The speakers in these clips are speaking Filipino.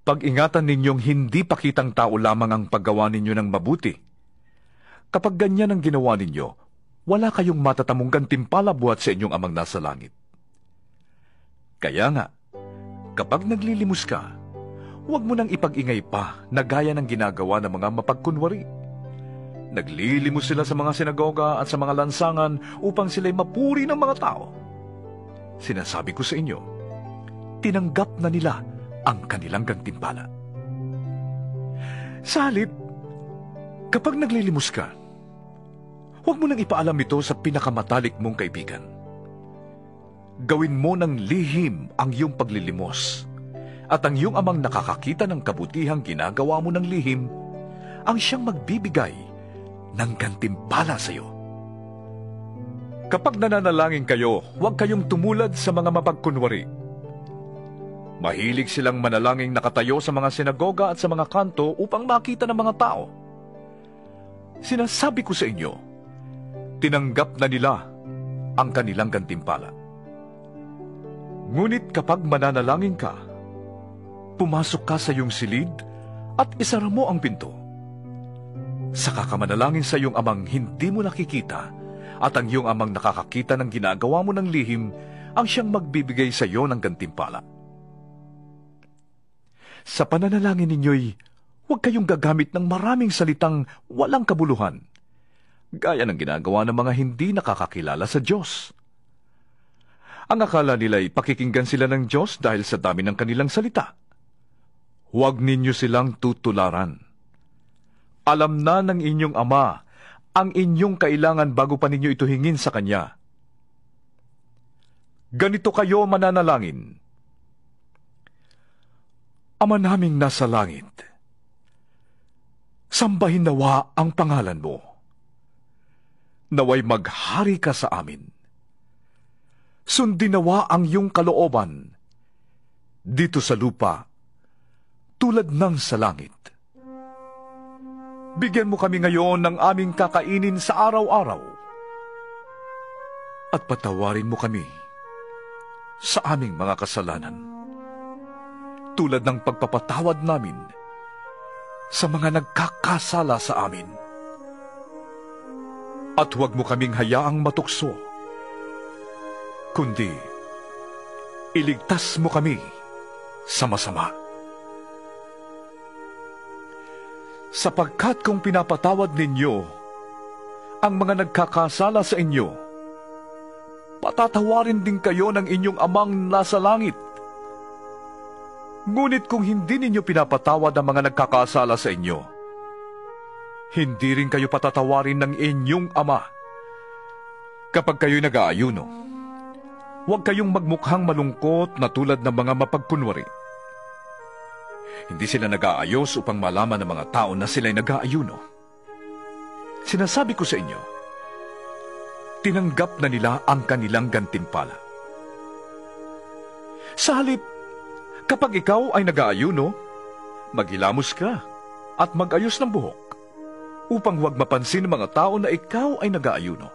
Pag-ingatan ninyong hindi pakitang tao lamang ang paggawa ninyo ng mabuti. Kapag ganyan ang ginawa ninyo, wala kayong matatamong gantimpala buhat sa inyong amang nasa langit. Kaya nga, kapag naglilimos ka, huwag mo nang ipag-ingay pa na gaya ng ginagawa ng mga mapagkunwari. Naglilimos sila sa mga sinagoga at sa mga lansangan upang sila'y mapuri ng mga tao. Sinasabi ko sa inyo, tinanggap na nila ang kanilang gantimpala. Sa halip, kapag naglilimos ka, huwag mo nang ipaalam ito sa pinakamatalik mong kaibigan. Gawin mo ng lihim ang iyong paglilimos, at ang iyong amang nakakakita ng kabutihang ginagawa mo ng lihim, ang siyang magbibigay ng gantimpala sa iyo. Kapag nananalangin kayo, huwag kayong tumulad sa mga mapagkunwari. Mahilig silang manalangin nakatayo sa mga sinagoga at sa mga kanto upang makita ng mga tao. Sinasabi ko sa inyo, tinanggap na nila ang kanilang gantimpala. Ngunit kapag mananalangin ka, pumasok ka sa iyong silid at isara mo ang pinto. Saka ka manalangin sa iyong amang hindi mo nakikita, at ang iyong amang nakakakita ng ginagawa mo ng lihim ang siyang magbibigay sa iyo ng gantimpala. Sa pananalangin ninyo'y huwag kayong gagamit ng maraming salitang walang kabuluhan, gaya ng ginagawa ng mga hindi nakakakilala sa Diyos. Ang akala nila'y pakikinggan sila ng Diyos dahil sa dami ng kanilang salita. Huwag ninyo silang tutularan. Alam na ng inyong Ama ang inyong kailangan bago pa ninyo ito hingin sa Kanya. Ganito kayo mananalangin: Ama naming nasa langit, sambahin nawa ang pangalan mo. Naway maghari ka sa amin. Sundin nawa ang iyong kalooban, dito sa lupa, tulad ng sa langit. Bigyan mo kami ngayon ng aming kakainin sa araw-araw, at patawarin mo kami sa aming mga kasalanan, tulad ng pagpapatawad namin sa mga nagkakasala sa amin. At huwag mo kaming hayaang matukso, kundi iligtas mo kami sa masama. Sapagkat kung pinapatawad ninyo ang mga nagkakasala sa inyo, patatawarin din kayo ng inyong Amang nasa langit. Ngunit kung hindi ninyo pinapatawad ang mga nagkakasala sa inyo, hindi rin kayo patatawarin ng inyong Ama. Kapag kayo'y nag-aayuno, huwag kayong magmukhang malungkot na tulad ng mga mapagkunwari. Hindi sila nag-aayos upang malaman ng mga tao na sila'y nag-aayuno. Sinasabi ko sa inyo, tinanggap na nila ang kanilang gantimpala. Sa halip, kapag ikaw ay nag-aayuno, maghilamos ka at mag-ayos ng buhok, upang huwag mapansin ng mga tao na ikaw ay nag-aayuno.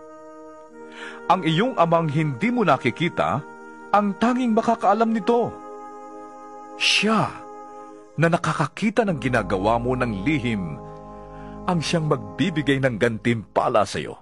Ang iyong Amang hindi mo nakikita, ang tanging makakaalam nito. Siya na nakakakita ng ginagawa mo ng lihim, ang siyang magbibigay ng gantimpala sa iyo.